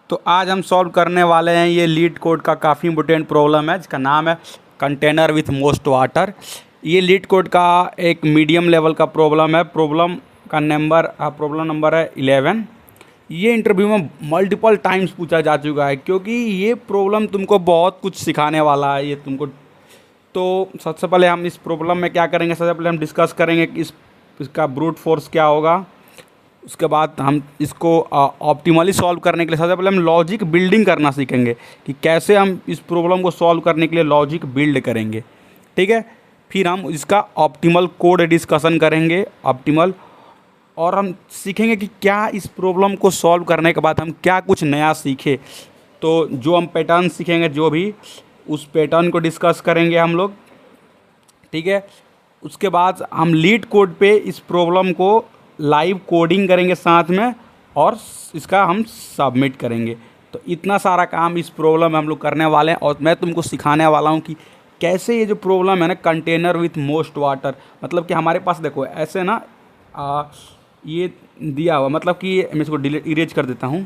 तो आज हम सॉल्व करने वाले हैं ये लीड कोड का काफ़ी इंपॉर्टेंट प्रॉब्लम है जिसका नाम है कंटेनर विथ मोस्ट वाटर। ये लीड कोड का एक मीडियम लेवल का प्रॉब्लम है। प्रॉब्लम नंबर है 11। ये इंटरव्यू में मल्टीपल टाइम्स पूछा जा चुका है क्योंकि ये प्रॉब्लम तुमको बहुत कुछ सिखाने वाला है ये तुमको। तो सबसे पहले हम इस प्रॉब्लम में क्या करेंगे, सबसे पहले हम डिस्कस करेंगे कि इसका ब्रूट फोर्स क्या होगा। उसके बाद हम इसको ऑप्टिमली सॉल्व करने के लिए सबसे पहले हम लॉजिक बिल्डिंग करना सीखेंगे कि कैसे हम इस प्रॉब्लम को सॉल्व करने के लिए लॉजिक बिल्ड करेंगे। ठीक है, फिर हम इसका ऑप्टिमल कोड डिस्कशन करेंगे ऑप्टिमल, और हम सीखेंगे कि क्या इस प्रॉब्लम को सॉल्व करने के बाद हम क्या कुछ नया सीखे। तो जो हम पैटर्न सीखेंगे जो भी, उस पैटर्न को डिस्कस करेंगे हम लोग। ठीक है, उसके बाद हम लीड कोड पे इस प्रॉब्लम को लाइव कोडिंग करेंगे साथ में, और इसका हम सबमिट करेंगे। तो इतना सारा काम इस प्रॉब्लम में हम लोग करने वाले हैं, और मैं तुमको सिखाने वाला हूँ कि कैसे ये जो प्रॉब्लम है ना, कंटेनर विथ मोस्ट वाटर, मतलब कि हमारे पास देखो ऐसे ना ये दिया हुआ, मतलब कि मैं इसको डिलीट इरेज कर देता हूँ।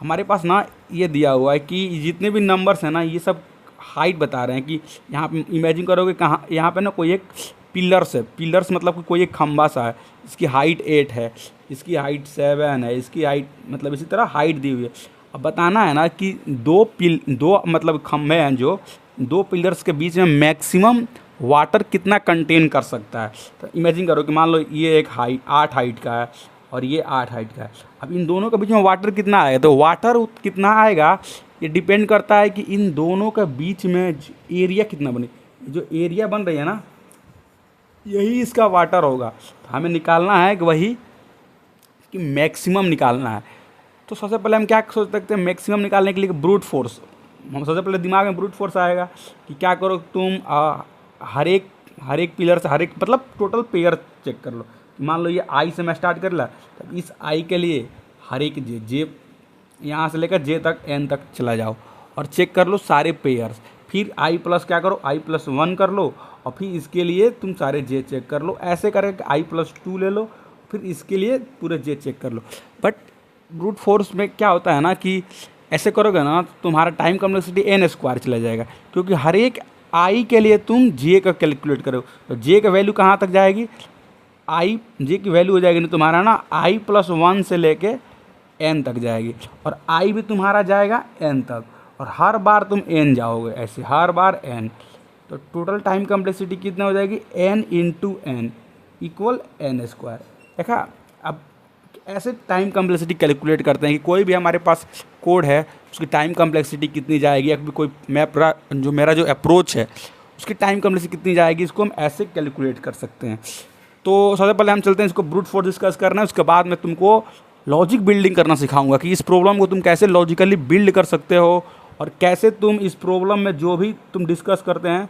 हमारे पास ना ये दिया हुआ है कि जितने भी नंबर्स हैं ना, ये सब हाइट बता रहे हैं कि यहाँ पे इमेजिन करोगे कहाँ, यहाँ पे ना कोई एक पिलर्स है, पिलर्स मतलब कि कोई एक खंबा सा है, इसकी हाइट 8 है, इसकी हाइट 7 है, इसकी हाइट मतलब इसी तरह हाइट दी हुई है। अब बताना है ना कि दो मतलब खंबे हैं, जो दो पिलर्स के बीच में मैक्सिमम वाटर कितना कंटेन कर सकता है। तो इमेजिन करो कि मान लो ये एक 8 हाइट का है और ये 8 हाइट का है। अब इन दोनों के बीच में वाटर कितना आएगा, तो वाटर कितना आएगा ये डिपेंड करता है कि इन दोनों के बीच में एरिया कितना बने। जो एरिया बन रही है ना, यही इसका वाटर होगा। तो हमें निकालना है कि वही कि मैक्सिमम निकालना है। तो सबसे पहले हम क्या सोच सकते हैं, मैक्सिमम निकालने के लिए ब्रूट फोर्स। हम सबसे पहले दिमाग में ब्रूट फोर्स आएगा कि क्या करो तुम हर एक पिलर से, हर एक मतलब टोटल पेयर चेक कर लो। मान लो ये आई से मैं स्टार्ट कर ला, तो इस आई के लिए हर एक जे यहाँ से लेकर जे तक एन तक चला जाओ और चेक कर लो सारे पेयर्स। फिर आई प्लस क्या करो, आई प्लस 1 कर लो, और फिर इसके लिए तुम सारे जे चेक कर लो। ऐसे करके आई प्लस 2 ले लो, फिर इसके लिए पूरे जे चेक कर लो। बट ब्रूट फोर्स में क्या होता है ना कि ऐसे करोगे ना तो तुम्हारा टाइम कॉम्प्लेक्सिटी एन स्क्वायर चला जाएगा, क्योंकि हर एक आई के लिए तुम जे का कैलकुलेट करो। तो जे का वैल्यू कहाँ तक जाएगी, आई जे की वैल्यू हो जाएगी ना तुम्हारा ना आई प्लस 1 से लेके एन तक जाएगी, और आई भी तुम्हारा जाएगा एन तक, और हर बार तुम एन जाओगे, ऐसे हर बार एन। तो टोटल टाइम कॉम्प्लेक्सिटी कितना हो जाएगी, n into n equal n square. देखा, अब ऐसे टाइम कॉम्प्लेक्सिटी कैलकुलेट करते हैं कि कोई भी हमारे पास कोड है उसकी टाइम कॉम्प्लेक्सिटी कितनी जाएगी, या कोई जो मेरा जो अप्रोच है उसकी टाइम कॉम्प्लेक्सिटी कितनी जाएगी, इसको हम ऐसे कैलकुलेट कर सकते हैं। तो सबसे पहले हम चलते हैं इसको ब्रूट फोर्स डिस्कस करना है। उसके बाद मैं तुमको लॉजिक बिल्डिंग करना सिखाऊंगा कि इस प्रॉब्लम को तुम कैसे लॉजिकली बिल्ड कर सकते हो, और कैसे तुम इस प्रॉब्लम में जो भी तुम डिस्कस करते हैं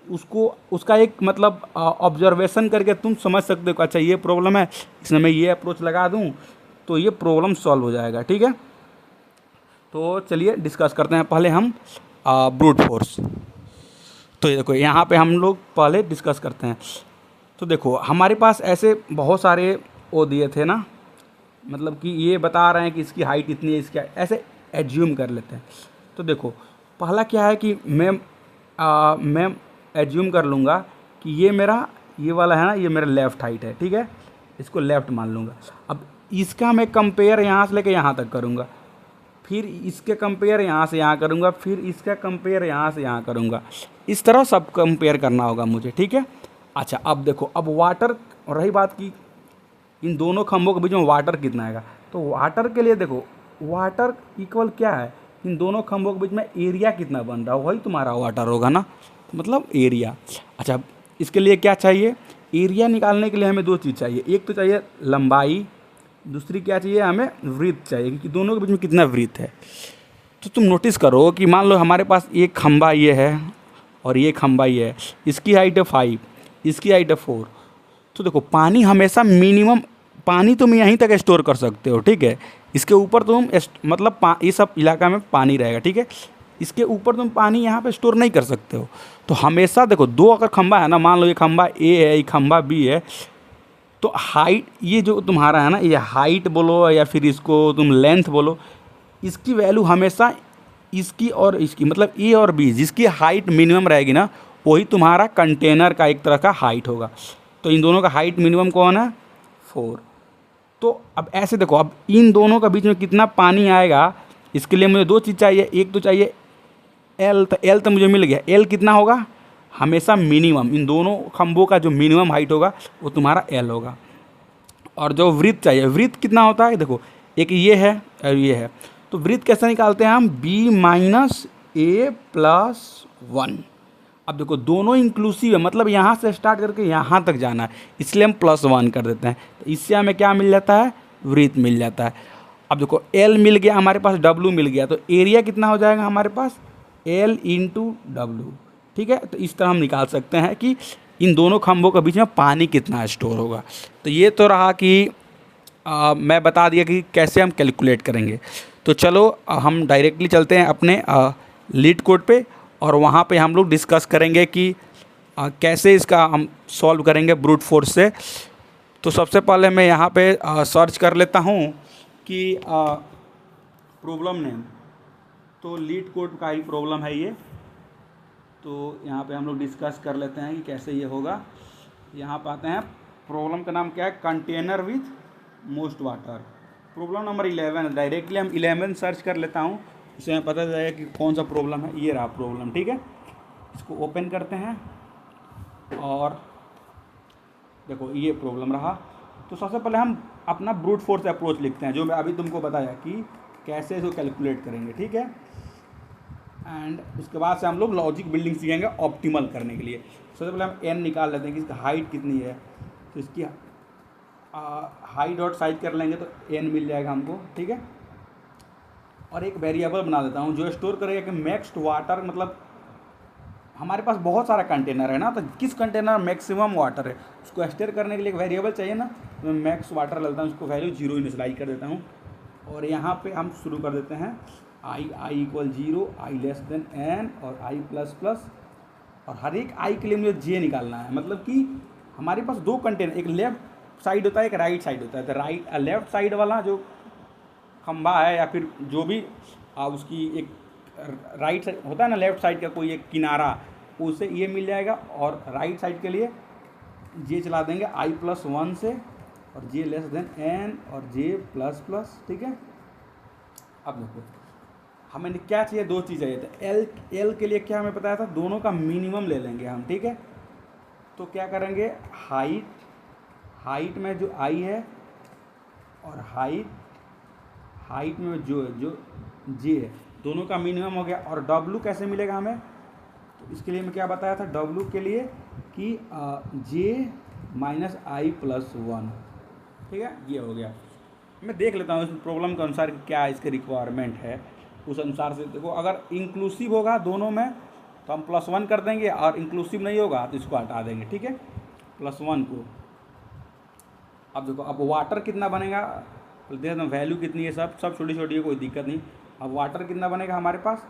उसका एक मतलब ऑब्जर्वेशन करके तुम समझ सकते हो। अच्छा ये प्रॉब्लम है, इसमें मैं ये अप्रोच लगा दूं तो ये प्रॉब्लम सॉल्व हो जाएगा। ठीक है, तो चलिए डिस्कस करते हैं पहले हम ब्रूट फोर्स। तो ये देखो यहाँ पे हम लोग पहले डिस्कस करते हैं। तो देखो हमारे पास ऐसे बहुत सारे वो दिए थे ना, मतलब कि ये बता रहे हैं कि इसकी हाइट इतनी है, इसका ऐसे एज्यूम कर लेते हैं। तो देखो पहला क्या है कि मैं एज्यूम कर लूँगा कि ये वाला है ना, ये मेरा लेफ़्ट हाइट है। ठीक है, इसको लेफ़्ट मान लूँगा। अब इसका मैं कंपेयर यहाँ से लेकर यहाँ तक करूँगा, फिर इसके कंपेयर यहाँ से यहाँ करूँगा, फिर इसका कंपेयर यहाँ से यहाँ करूँगा। इस तरह सब कंपेयर करना होगा मुझे। ठीक है, अच्छा अब देखो, अब वाटर, रही बात की इन दोनों खंभों के बीच में वाटर कितना आएगा। तो वाटर के लिए देखो, वाटर इक्वल क्या है, इन दोनों खंभों के बीच में एरिया कितना बन रहा है वही तुम्हारा वाटर होगा ना, तो मतलब एरिया। अच्छा इसके लिए क्या चाहिए, एरिया निकालने के लिए हमें दो चीज़ चाहिए, एक तो चाहिए लंबाई, दूसरी क्या चाहिए, हमें वृत्त चाहिए कि दोनों के बीच में कितना वृत्त है। तो तुम नोटिस करो कि मान लो हमारे पास एक खंभा ये है और ये खंभा ये है, इसकी हाइट है 5, इसकी हाइट है 4। तो देखो पानी हमेशा मिनिमम पानी तुम यहीं तक स्टोर कर सकते हो। ठीक है, इसके ऊपर तुम मतलब ये सब इलाका में पानी रहेगा। ठीक है, इसके ऊपर तुम पानी यहाँ पे स्टोर नहीं कर सकते हो। तो हमेशा देखो दो अगर खंभा है ना, मान लो ये खंभा ए है, ये खंभा बी है, तो हाइट ये जो तुम्हारा है ना, ये हाइट बोलो या फिर इसको तुम लेंथ बोलो, इसकी वैल्यू हमेशा इसकी और इसकी, मतलब ए और बी, जिसकी हाइट मिनिमम रहेगी ना वही तुम्हारा कंटेनर का एक तरह का हाइट होगा। तो इन दोनों का हाइट मिनिमम कौन है? 4। तो अब ऐसे देखो, अब इन दोनों का बीच में कितना पानी आएगा, इसके लिए मुझे दो चीज़ चाहिए। एक तो चाहिए एल, तो एल तो मुझे मिल गया। एल कितना होगा? हमेशा मिनिमम, इन दोनों खंभों का जो मिनिमम हाइट होगा वो तुम्हारा एल होगा। और जो वृत्त चाहिए, वृत्त कितना होता है? देखो एक ये है और ये है, तो वृत्त कैसे निकालते हैं हम? बी माइनस ए प्लस 1। अब देखो दोनों इंक्लूसिव है, मतलब यहाँ से स्टार्ट करके यहाँ तक जाना है, इसलिए हम +1 कर देते हैं। तो इससे हमें क्या मिल जाता है? वृत्त मिल जाता है। अब देखो एल मिल गया हमारे पास, डब्लू मिल गया, तो एरिया कितना हो जाएगा हमारे पास? L into W. ठीक है, तो इस तरह हम निकाल सकते हैं कि इन दोनों खंभों के बीच में पानी कितना स्टोर होगा। तो ये तो रहा कि मैं बता दिया कि कैसे हम कैलकुलेट करेंगे। तो चलो हम डायरेक्टली चलते हैं अपने लीड कोड पे, और वहाँ पे हम लोग डिस्कस करेंगे कि कैसे इसका हम सॉल्व करेंगे ब्रूट फोर्स से। तो सबसे पहले मैं यहाँ पे सर्च कर लेता हूँ कि प्रॉब्लम नेम, तो लीड कोड का ही प्रॉब्लम है ये। तो यहाँ पे हम लोग डिस्कस कर लेते हैं कि कैसे ये होगा। यहाँ पे आते हैं, प्रॉब्लम का नाम क्या है? Container with most water. Problem number 11। Directly हम 11 सर्च कर लेता हूँ, उससे हमें पता चलेगा कि कौन सा प्रॉब्लम है। ये रहा प्रॉब्लम, ठीक है। इसको ओपन करते हैं और देखो ये प्रॉब्लम रहा। तो सबसे पहले हम अपना ब्रूट फोर्स अप्रोच लिखते हैं, जो मैं अभी तुमको बताया कि कैसे इसको कैलकुलेट करेंगे, ठीक है। एंड उसके बाद से हम लोग लॉजिक बिल्डिंग सीखेंगे ऑप्टिमल करने के लिए। सबसे पहले हम एन निकाल लेते हैं कि इसका हाइट कितनी है। तो इसकी हाइट डॉट साइज कर लेंगे तो एन मिल जाएगा हमको, ठीक है। और एक वेरिएबल बना देता हूँ जो स्टोर करेगा कि मैक्स वाटर, मतलब हमारे पास बहुत सारा कंटेनर है ना, तो किस कंटेनर मैक्सिमम वाटर है उसको स्टोर करने के लिए एक वेरिएबल चाहिए ना। तो मैं मैक्स वाटर लेता हूँ, उसको वैल्यू 0 इनिशियलाइज कर देता हूँ। और यहाँ पे हम शुरू कर देते हैं I equal 0, I less than N और आई प्लस प्लस। और हर एक आई के लिए मुझे जे निकालना है, मतलब कि हमारे पास दो कंटेनर, एक लेफ्ट साइड होता है, एक राइट साइड होता है। तो लेफ्ट साइड वाला जो खंभा है या फिर जो भी उसकी एक राइट साइड होता है ना, लेफ्ट साइड का कोई एक किनारा, उसे ये मिल जाएगा। और राइट साइड के लिए जे चला देंगे आई प्लस 1 से, और जे लेस देन एन और जे प्लस प्लस, ठीक है। अब देखो हमें क्या चाहिए, दो चीज़ चाहिए। तो एल के लिए क्या हमें बताया था, दोनों का मिनिमम ले लेंगे हम, ठीक है। तो क्या करेंगे, हाइट में जो आई है और हाइट में जो जे है, दोनों का मिनिमम हो गया। और डब्लू कैसे मिलेगा हमें, तो इसके लिए मैं क्या बताया था डब्लू के लिए कि जे माइनस आई प्लस 1, ठीक है। ये हो गया। मैं देख लेता हूँ इस प्रॉब्लम के अनुसार क्या इसके रिक्वायरमेंट है, उस अनुसार से देखो। अगर इंक्लूसिव होगा दोनों में तो हम +1 कर देंगे, और इंक्लूसिव नहीं होगा तो इसको हटा देंगे, ठीक है, +1 को। अब देखो अब वाटर कितना बनेगा, देख दो वैल्यू कितनी है, सब छोटी छोटी है, कोई दिक्कत नहीं। अब वाटर कितना बनेगा हमारे पास,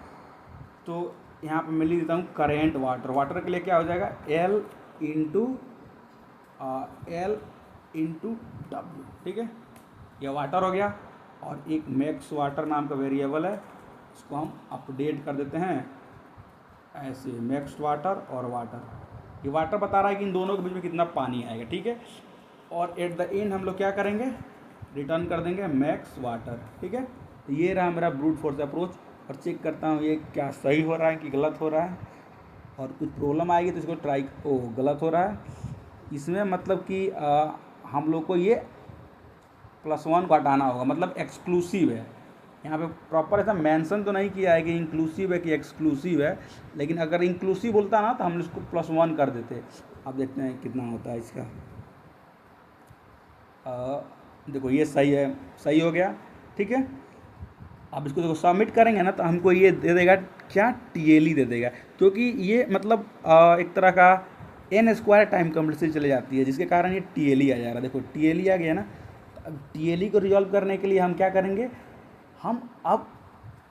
तो यहाँ पे मैं लिख देता हूँ करेंट वाटर के लिए क्या हो जाएगा, एल इंटू डब्ल्यू, ठीक है। यह वाटर हो गया। और एक मैक्स वाटर नाम का वेरिएबल है, इसको हम अपडेट कर देते हैं ऐसे, मैक्स वाटर और वाटर। ये वाटर बता रहा है कि इन दोनों के बीच में कितना पानी आएगा, ठीक है। और एट द एंड हम लोग क्या करेंगे, रिटर्न कर देंगे मैक्स वाटर, ठीक है। तो ये रहा मेरा ब्रूट फोर्स अप्रोच। और चेक करता हूँ ये क्या सही हो रहा है कि गलत हो रहा है। और कुछ प्रॉब्लम आएगी तो इसको गलत हो रहा है इसमें, मतलब कि हम लोग को ये +1 को हटाना होगा, मतलब एक्सक्लूसिव है। यहाँ पे प्रॉपर ऐसा मेंशन तो नहीं किया है कि इंक्लूसिव है कि एक्सक्लूसिव है, लेकिन अगर इंक्लूसिव बोलता ना तो हम इसको +1 कर देते। अब देखते हैं कितना होता है इसका। देखो ये सही है, सही हो गया, ठीक है। अब इसको देखो सबमिट करेंगे ना तो हमको ये दे देगा क्या, TLE दे देगा, क्योंकि ये मतलब एक तरह का n² टाइम कम्प्लेक्सिटी चले जाती है, जिसके कारण ये TLE आ जा रहा है। देखो TLE आ गया ना। अब TLE को रिजॉल्व करने के लिए हम क्या करेंगे, हम अब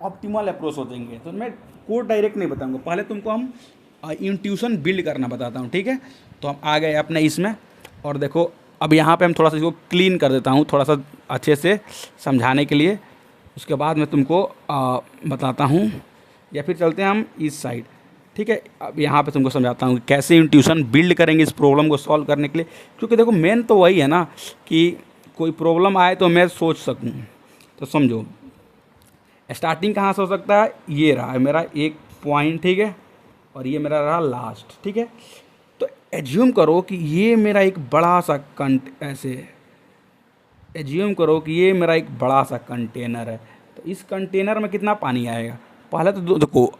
ऑप्टिमल अप्रोच सोचेंगे। तो मैं कोड डायरेक्ट नहीं बताऊंगा, पहले तुमको हम इंट्यूशन बिल्ड करना बताता हूँ, ठीक है। तो हम आ गए अपने इसमें, और देखो अब यहाँ पे हम थोड़ा सा इसको क्लीन कर देता हूँ, थोड़ा सा अच्छे से समझाने के लिए। उसके बाद मैं तुमको बताता हूँ, या फिर चलते हैं हम इस साइड। ठीक है, अब यहाँ पे तुमको समझाता हूँ कि कैसे इंट्यूशन बिल्ड करेंगे इस प्रॉब्लम को सॉल्व करने के लिए। क्योंकि देखो मेन तो वही है ना कि कोई प्रॉब्लम आए तो मैं सोच सकूँ। तो समझो स्टार्टिंग कहाँ से हो सकता है, ये रहा है मेरा एक पॉइंट, ठीक है, और ये मेरा रहा लास्ट। ठीक है, तो एज्यूम करो कि ये मेरा एक बड़ा सा एज्यूम करो कि ये मेरा एक बड़ा सा कंटेनर है। तो इस कंटेनर में कितना पानी आएगा, पहले तो देखो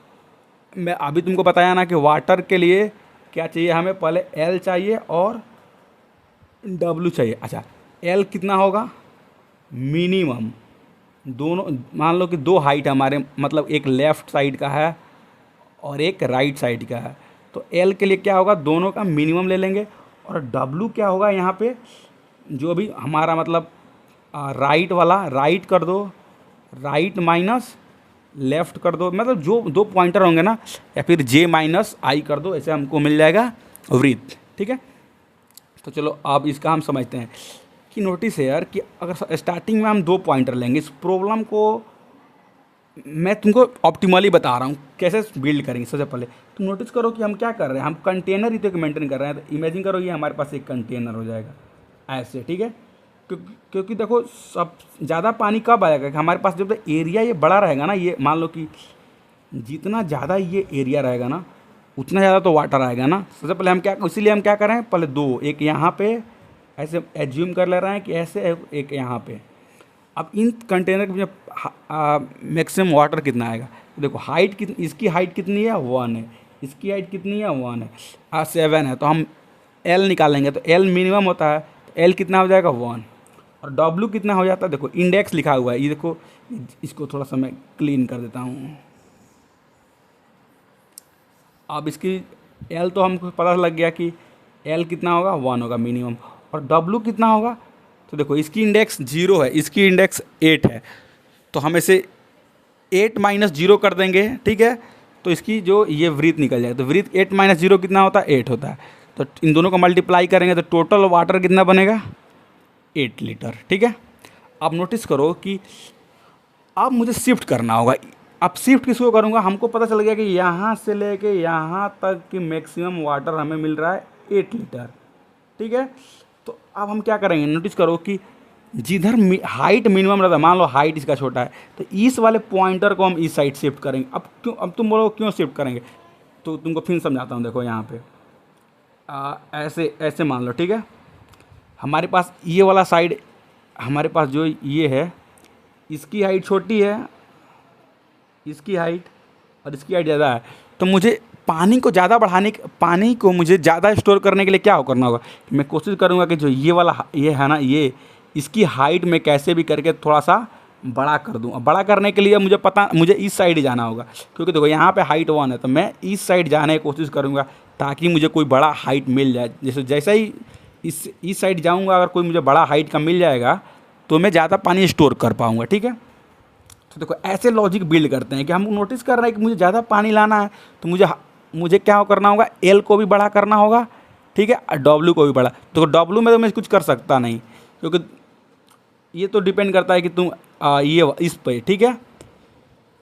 मैं अभी तुमको बताया ना कि वाटर के लिए क्या चाहिए, हमें पहले एल चाहिए और डब्ल्यू चाहिए। अच्छा, एल कितना होगा मिनिमम, दोनों मान लो कि दो हाइट हमारे, मतलब एक लेफ़्ट साइड का है और एक राइट साइड का है। तो एल के लिए क्या होगा, दोनों का मिनिमम ले लेंगे। और डब्ल्यू क्या होगा यहाँ पे, जो भी हमारा मतलब राइट वाला, राइट कर दो, राइट माइनस लेफ़्ट कर दो, मतलब जो दो पॉइंटर होंगे ना, या फिर जे माइनस आई कर दो, ऐसे हमको मिल जाएगा वृत्त। ठीक है, तो चलो अब इसका हम समझते हैं कि नोटिस है यार कि अगर स्टार्टिंग में हम दो पॉइंटर लेंगे, इस प्रॉब्लम को मैं तुमको ऑप्टिमली बता रहा हूँ कैसे बिल्ड करेंगे। सबसे पहले तुम नोटिस करो कि हम क्या कर रहे हैं, हम कंटेनर ही तो मेंटेन कर रहे हैं। तो इमेजिन करो ये हमारे पास एक कंटेनर हो जाएगा ऐसे। ठीक है, क्योंकि देखो सब ज़्यादा पानी कब आएगा कि हमारे पास जब तक एरिया ये बड़ा रहेगा ना, ये मान लो कि जितना ज़्यादा ये एरिया रहेगा ना उतना ज़्यादा तो वाटर आएगा ना। सबसे पहले हम क्या, इसीलिए हम क्या कर रहे हैं, पहले दो, एक यहाँ पे ऐसे एज्यूम कर ले रहे हैं कि ऐसे, एक यहाँ पे। अब इन कंटेनर के मैक्सिमम वाटर कितना आएगा, तो देखो हाइट कितनी, इसकी हाइट कितनी है 1 है, इसकी हाइट कितनी है 1 है, 7 है। तो हम एल निकालेंगे, तो एल मिनिमम होता है, तो एल कितना हो जाएगा 1। और डब्ल्यू कितना हो जाता है, देखो इंडेक्स लिखा हुआ है, ये देखो, इसको थोड़ा सा मैं क्लीन कर देता हूँ। अब इसकी एल तो हमको पता लग गया कि एल कितना होगा 1 होगा मिनिमम, और डब्ल्यू कितना होगा, तो देखो इसकी इंडेक्स 0 है, इसकी इंडेक्स 8 है, तो हम इसे 8 माइनस 0 कर देंगे। ठीक है, तो इसकी जो ये वृत्त निकल जाएगा, तो वृत्त 8 माइनस 0 कितना होता है, 8 होता है। तो इन दोनों को मल्टीप्लाई करेंगे तो टोटल वाटर कितना बनेगा, 8 लीटर। ठीक है, अब नोटिस करो कि अब मुझे शिफ्ट करना होगा। अब शिफ्ट किसको करूँगा, हमको पता चल गया कि यहाँ से लेके यहाँ तक की मैक्सिमम वाटर हमें मिल रहा है 8 लीटर। ठीक है, तो अब हम क्या करेंगे, नोटिस करो कि जिधर हाइट मिनिमम रहता है, मान लो हाइट इसका छोटा है, तो इस वाले पॉइंटर को हम इस साइड शिफ्ट करेंगे। अब तुम बोलो क्यों शिफ्ट करेंगे, तो तुमको फिर समझाता हूँ। देखो यहाँ पे ऐसे ऐसे मान लो। ठीक है, हमारे पास ये वाला साइड, हमारे पास जो ये है, इसकी हाइट छोटी है, इसकी हाइट और इसकी हाइट ज़्यादा है। तो मुझे पानी को ज़्यादा बढ़ाने, पानी को मुझे ज़्यादा स्टोर करने के लिए क्या करना होगा, मैं कोशिश करूँगा कि जो ये वाला ये है ना, ये इसकी हाइट में कैसे भी करके थोड़ा सा बड़ा कर दूँ। बड़ा करने के लिए मुझे इस साइड जाना होगा, क्योंकि देखो यहाँ पे हाइट 1 है, तो मैं इस साइड जाने की कोशिश करूँगा ताकि मुझे कोई बड़ा हाइट मिल जाए। जैसे ही इस साइड जाऊँगा, अगर कोई मुझे बड़ा हाइट का मिल जाएगा तो मैं ज़्यादा पानी स्टोर कर पाऊँगा। ठीक है, तो देखो ऐसे लॉजिक बिल्ड करते हैं कि हम नोटिस कर रहे हैं कि मुझे ज़्यादा पानी लाना है, तो मुझे क्या करना होगा, एल को भी बड़ा करना होगा। ठीक है, और डब्ल्यू को भी बड़ा। तो डब्ल्यू में तो मैं कुछ कर सकता नहीं, क्योंकि ये तो डिपेंड करता है कि तुम ये इस पे। ठीक है,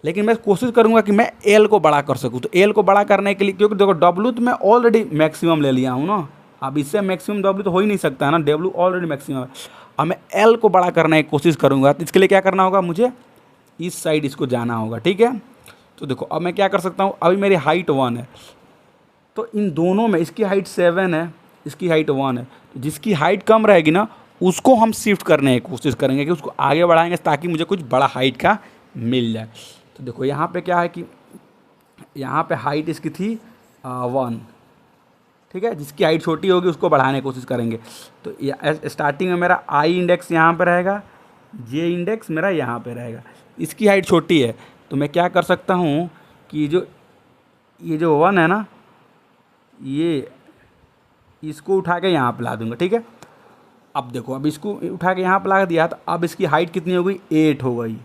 लेकिन मैं कोशिश करूँगा कि मैं एल को बड़ा कर सकूँ। तो एल को बड़ा करने के लिए, क्योंकि देखो डब्ल्यू तो मैं ऑलरेडी मैक्सिमम ले लिया हूँ ना, अब इससे मैक्सिमम डब्ल्यू तो हो ही नहीं सकता है ना, डब्ल्यू ऑलरेडी मैक्सिमम है। अब मैं एल को बड़ा करने की कोशिश करूँगा, तो इसके लिए क्या करना होगा, मुझे इस साइड इसको जाना होगा। ठीक है, तो देखो अब मैं क्या कर सकता हूँ, अभी मेरी हाइट 1 है, तो इन दोनों में इसकी हाइट 7 है, इसकी हाइट 1 है, तो जिसकी हाइट कम रहेगी ना उसको हम शिफ्ट करने की कोशिश करेंगे कि उसको आगे बढ़ाएंगे ताकि मुझे कुछ बड़ा हाइट का मिल जाए। तो देखो यहाँ पे क्या है कि यहाँ पे हाइट इसकी थी 1। ठीक है, जिसकी हाइट छोटी होगी उसको बढ़ाने की कोशिश करेंगे। तो स्टार्टिंग में मेरा आई इंडेक्स यहाँ पे रहेगा, जे इंडेक्स मेरा यहाँ पे रहेगा। इसकी हाइट छोटी है, तो मैं क्या कर सकता हूँ कि ये जो 1 है ना, ये इसको उठा के यहाँ पे ला दूँगा। ठीक है, अब देखो, अब इसको उठा के यहाँ पे ला दिया, तो अब इसकी हाइट कितनी हो गई, 8 हो गई।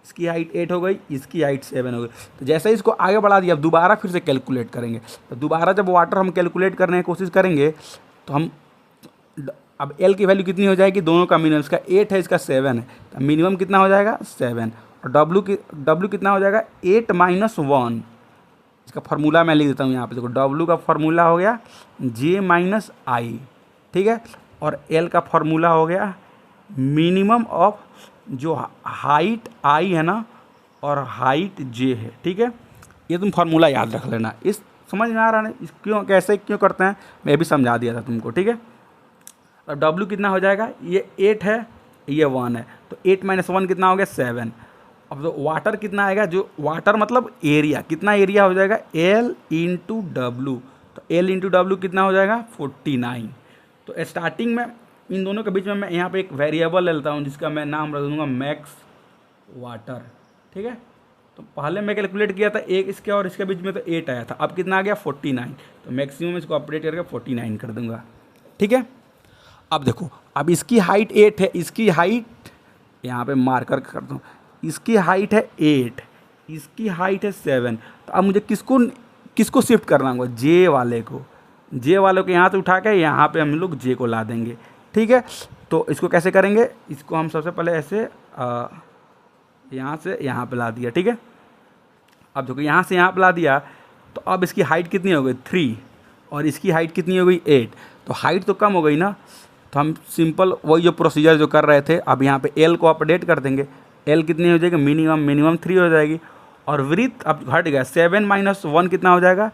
इसकी हाइट 8 हो गई, इसकी हाइट 7 हो गई। तो जैसे ही इसको आगे बढ़ा दिया, अब दोबारा फिर से कैलकुलेट करेंगे। तो दोबारा जब वाटर हम कैलकुलेट करने की कोशिश करेंगे, तो हम अब एल की वैल्यू कितनी हो जाएगी, दोनों का मिनिमम, इसका 8 है, इसका 7 है, तो मिनिमम कितना हो जाएगा 7, और डब्ल्यू कितना हो जाएगा 8 माइनस 1। इसका फार्मूला मैं लिख देता हूँ यहाँ पे, देखो डब्ल्यू का फार्मूला हो गया जे माइनस आई, ठीक है। और एल का फार्मूला हो गया मिनिमम ऑफ जो हाइट आई है ना और हाइट जे है, ठीक है। ये तुम फार्मूला याद रख लेना। इस समझ में आ रहा है इस क्यों कैसे क्यों करते हैं, मैं भी समझा दिया था तुमको, ठीक है। अब डब्ल्यू कितना हो जाएगा, ये 8 है ये 1 है, तो 8 माइनस 1 कितना हो गया 7। अब तो वाटर कितना आएगा, जो वाटर मतलब एरिया, कितना एरिया हो जाएगा एल इंटू डब्ल्यू, तो एल इंटू डब्ल्यू कितना हो जाएगा 49। तो स्टार्टिंग में इन दोनों के बीच में मैं यहाँ पे एक वेरिएबल ले लेता हूँ जिसका मैं नाम रख दूँगा मैक्स वाटर, ठीक है। तो पहले मैं कैलकुलेट किया था एक इसके और इसके बीच में तो 8 आया था, अब कितना आ गया 49, तो मैक्सिमम इसको अपडेट करके 49 कर दूँगा, ठीक है। अब देखो अब इसकी हाइट 8 है, इसकी हाइट यहाँ पे मार्कर कर दूँ, इसकी हाइट है 8, इसकी हाइट है 7। तो अब मुझे किसको शिफ्ट करना होगा, जे वाले को यहाँ से उठा के यहाँ पे हम लोग जे को ला देंगे, ठीक है। तो इसको कैसे करेंगे, इसको हम सबसे पहले ऐसे यहाँ से यहाँ पे ला दिया, ठीक है। अब देखो यहाँ से यहाँ पे ला दिया, तो अब इसकी हाइट कितनी हो गई 3 और इसकी हाइट कितनी हो गई 8, तो हाइट तो कम हो गई ना। तो हम सिंपल वही जो प्रोसीजर जो कर रहे थे, अब यहाँ पे एल को अपडेट कर देंगे, एल कितनी हो जाएगी मिनिमम 3 हो जाएगी। और वृत्त अब घट गया 7 माइनस 1 कितना हो जाएगा,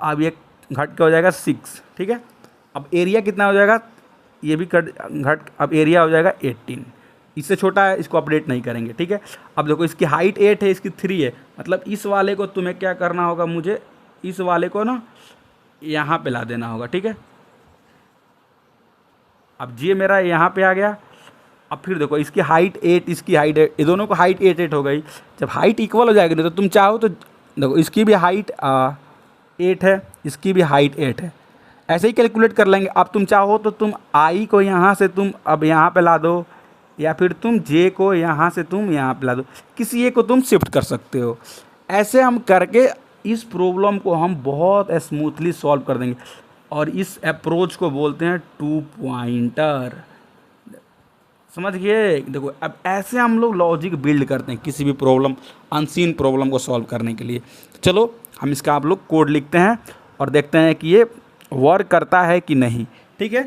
अब ये घट के हो जाएगा 6, ठीक है। अब एरिया कितना हो जाएगा, ये भी घट अब एरिया हो जाएगा 18, इससे छोटा है इसको अपडेट नहीं करेंगे, ठीक है। अब देखो इसकी हाइट 8 है, इसकी 3 है, मतलब इस वाले को तुम्हें क्या करना होगा, मुझे इस वाले को ना यहाँ पे ला देना होगा, ठीक है। अब ये मेरा यहाँ पे आ गया। अब फिर देखो इसकी हाइट 8, इसकी हाइट 8, ये दोनों को हाइट 8 हो गई। जब हाइट इक्वल हो जाएगी तो तुम चाहो तो देखो इसकी भी हाइट 8 है, इसकी भी हाइट 8 है, ऐसे ही कैलकुलेट कर लेंगे। अब तुम चाहो तो तुम आई को यहाँ से तुम अब यहाँ पे ला दो, या फिर तुम जे को यहाँ से तुम यहाँ पे ला दो, किसी एक को तुम शिफ्ट कर सकते हो। ऐसे हम करके इस प्रॉब्लम को हम बहुत स्मूथली सॉल्व कर देंगे, और इस अप्रोच को बोलते हैं 2 पॉइंटर। समझ गए, देखो अब ऐसे हम लोग लॉजिक बिल्ड करते हैं किसी भी प्रॉब्लम, अनसीन प्रॉब्लम को सॉल्व करने के लिए। चलो हम इसका आप लोग कोड लिखते हैं और देखते हैं कि ये वर्क करता है कि नहीं, ठीक है।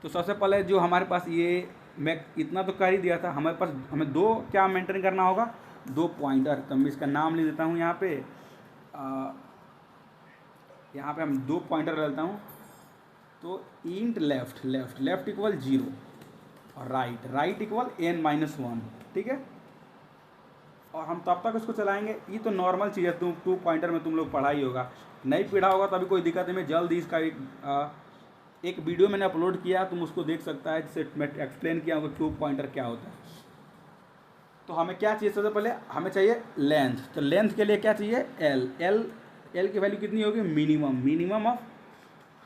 तो सबसे पहले जो हमारे पास ये मैं इतना तो कर ही दिया था, हमारे पास हमें दो क्या मेंटेन करना होगा, 2 पॉइंटर। तो मैं इसका नाम लिख देता हूँ यहाँ पे, यहाँ पे हम 2 पॉइंटर ले लेता हूँ। तो इंट लेफ्ट इक्वल 0 और राइट इक्वल n-1, ठीक है। और हम तब तक इसको चलाएंगे, ये तो नॉर्मल चीज़ है, 2 पॉइंटर में तुम लोग पढ़ा ही होगा, नहीं पढ़ा होगा तो अभी कोई दिक्कत नहीं, मैं जल्द ही इसका एक वीडियो मैंने अपलोड किया, तुम उसको देख सकता है, जिससे मैं एक्सप्लेन किया होगा 2 पॉइंटर क्या होता है। तो हमें क्या चाहिए, सबसे पहले हमें चाहिए लेंथ। तो लेंथ के लिए क्या चाहिए, एल की वैल्यू कितनी होगी, minimum of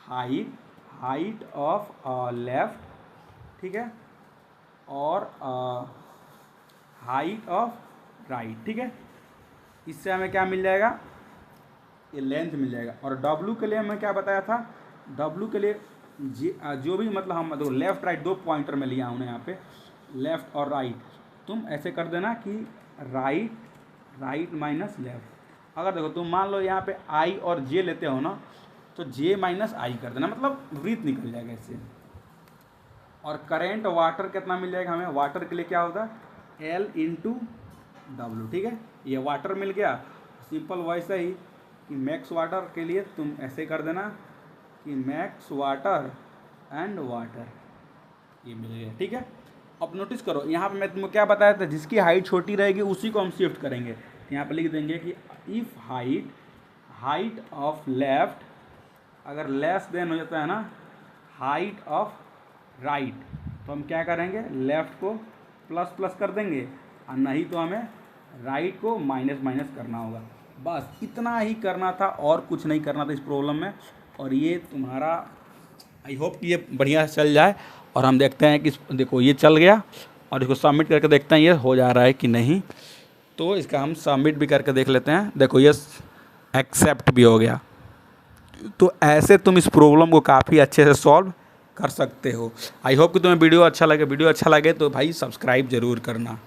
height of left, ठीक है, और हाइट ऑफ राइट, ठीक है। इससे हमें क्या मिल जाएगा, ये लेंथ मिल जाएगा। और डब्ल्यू के लिए हमें क्या बताया था, डब्ल्यू के लिए जो भी मतलब हम देखो लेफ़्ट राइट 2 पॉइंटर में लिया हमने यहाँ पे, लेफ़्ट और राइट। तुम ऐसे कर देना कि राइट माइनस लेफ़्ट। अगर देखो तुम मान लो यहाँ पे आई और जे लेते हो ना, तो जे माइनस आई कर देना, मतलब वृत्त निकल जाएगा इससे। और करेंट वाटर कितना मिल जाएगा हमें, वाटर के लिए क्या होता है एल इंटू डब्ल्यू, ठीक है। ये वाटर मिल गया, सिंपल वैसा ही कि मैक्स वाटर के लिए तुम ऐसे कर देना कि मैक्स वाटर एंड वाटर, ये मिल गया, ठीक है। अब नोटिस करो यहाँ पे मैं तुमको क्या बताया था, जिसकी हाइट छोटी रहेगी उसी को हम शिफ्ट करेंगे। यहाँ पे लिख देंगे कि इफ़ हाइट ऑफ लेफ्ट अगर लेस देन हो जाता है ना हाइट ऑफ राइट, तो हम क्या करेंगे, लेफ़्ट को प्लस कर देंगे, और नहीं तो हमें राइट को माइनस करना होगा। बस इतना ही करना था और कुछ नहीं करना था इस प्रॉब्लम में। और ये तुम्हारा आई होप कि ये बढ़िया चल जाए। और हम देखते हैं कि देखो ये चल गया, और इसको सबमिट करके देखते हैं ये हो जा रहा है कि नहीं। तो इसका हम सबमिट भी करके देख लेते हैं, देखो ये एक्सेप्ट भी हो गया। तो ऐसे तुम इस प्रॉब्लम को काफ़ी अच्छे से सॉल्व कर सकते हो। आई होप कि तुम्हें वीडियो अच्छा लगे तो भाई सब्सक्राइब ज़रूर करना।